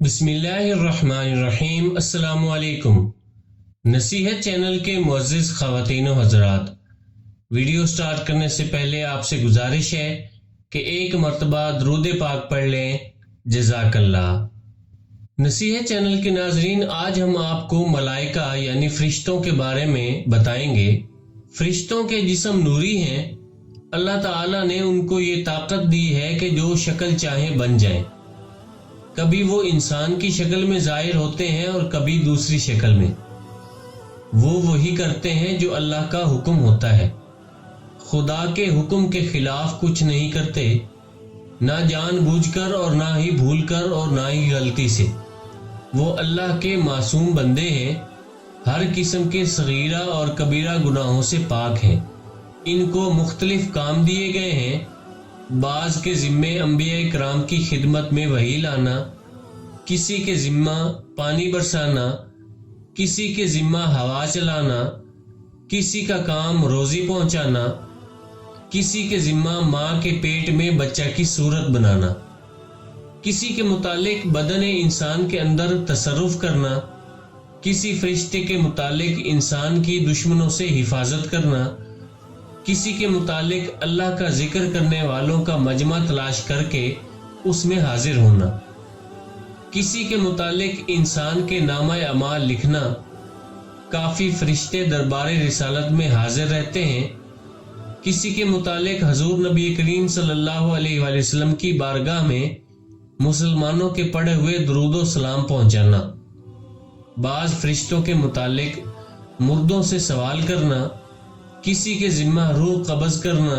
बिस्मिल्लाहिर्रहमानिर्रहीम। अस्सलामु अलैकुम। नसीहत चैनल के मुअज़्ज़िज़ ख़वातीन व हज़रात, वीडियो स्टार्ट करने से पहले आपसे गुजारिश है कि एक मरतबा दरूद पाक पढ़ लें। जज़ाकल्लाह। नसीहत चैनल के नाज़रीन, आज हम आपको मलाइका यानी फ़रिश्तों के बारे में बताएंगे। फ़रिश्तों के जिस्म नूरी हैं। अल्लाह ताला ने उनको ये ताकत दी है कि जो शक्ल चाहें बन जाएं। कभी वो इंसान की शक्ल में ज़ाहिर होते हैं और कभी दूसरी शक्ल में। वो वही करते हैं जो अल्लाह का हुक्म होता है। खुदा के हुक्म के खिलाफ कुछ नहीं करते, ना जानबूझकर और ना ही भूलकर और ना ही गलती से। वो अल्लाह के मासूम बंदे हैं, हर किस्म के सगीरा और कबीरा गुनाहों से पाक हैं। इनको मुख्तलिफ काम दिए गए हैं। बाज के ज़िम्मे अंबिया इकराम की खिदमत में वही लाना, किसी के ज़िम्मा पानी बरसाना, किसी के ज़िम्मा हवा चलाना, किसी का काम रोज़ी पहुंचाना, किसी के ज़िम्मा माँ के पेट में बच्चा की सूरत बनाना, किसी के मुतालिक बदन इंसान के अंदर तसर्रुफ करना, किसी फरिश्ते के मुतालिक इंसान की दुश्मनों से हिफाजत करना, किसी के मुतालिक अल्लाह का जिक्र करने वालों का मजमा तलाश करके उसमें हाजिर होना, किसी के मुतालिक इंसान के नामा अमाल लिखना। काफ़ी फरिश्ते दरबारे रिसालत में हाजिर रहते हैं। किसी के मुतालिक हजूर नबी करीम सल्लल्लाहु अलैहि वसल्लम की बारगाह में मुसलमानों के पढ़े हुए दुरूद सलाम पहुंचाना। बाज़ फरिश्तों के मुतालिक मुर्दों से सवाल करना, किसी के ज़िम्मा रूह कब्ज़ करना,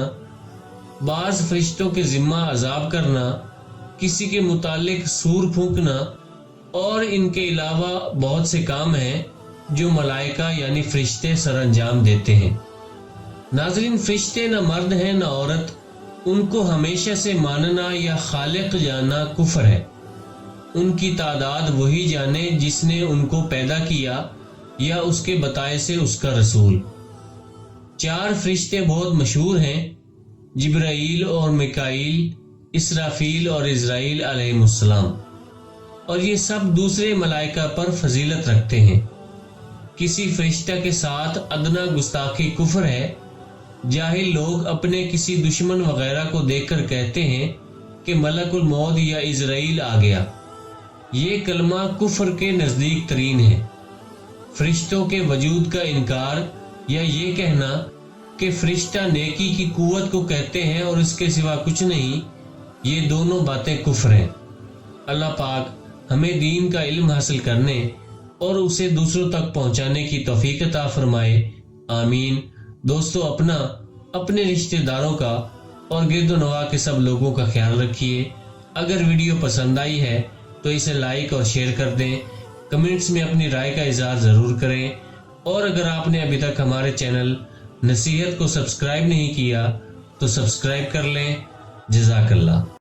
बाज़ फरिश्तों के ज़िम्मा अजाब करना, किसी के मुतालिक सूर फूंकना, और इनके अलावा बहुत से काम हैं जो मलाइका यानी फरिश्ते सरअंजाम देते हैं। नाज़रीन, फरिश्ते न मर्द हैं न औरत। उनको हमेशा से मानना या खालिक जानना कुफ्र है। उनकी तादाद वही जाने जिसने उनको पैदा किया या उसके बताए से उसका रसूल। 4 फरिश्ते बहुत मशहूर हैं, जिब्राईल और मिकाईल, इसराफील और इज़राइल अलैहिमुस्सलाम, और ये सब दूसरे मलाइका पर फजीलत रखते हैं। किसी फरिश्ता के साथ अदना गुस्ताखी कुफ्र है। जाहिल लोग अपने किसी दुश्मन वगैरह को देखकर कहते हैं कि मलकुल मौत या इज़राइल आ गया। ये कलमा कुफ्र के नज़दीक तरीन है। फरिश्तों के वजूद का इनकार या ये कहना कि फरिश्ता नेकी की कुव्वत को कहते हैं और इसके सिवा कुछ नहीं, ये दोनों बातें कुफ्र हैं। अल्लाह पाक हमें दीन का इल्म हासिल करने और उसे दूसरों तक पहुंचाने की तौफीक अता फरमाए। आमीन। दोस्तों, अपने रिश्तेदारों का और गिरदोनवा के सब लोगों का ख्याल रखिए। अगर वीडियो पसंद आई है तो इसे लाइक और शेयर कर दें। कमेंट्स में अपनी राय का इज़हार ज़रूर करें, और अगर आपने अभी तक हमारे चैनल नसीहत को सब्सक्राइब नहीं किया तो सब्सक्राइब कर लें। जज़ाकल्लाह।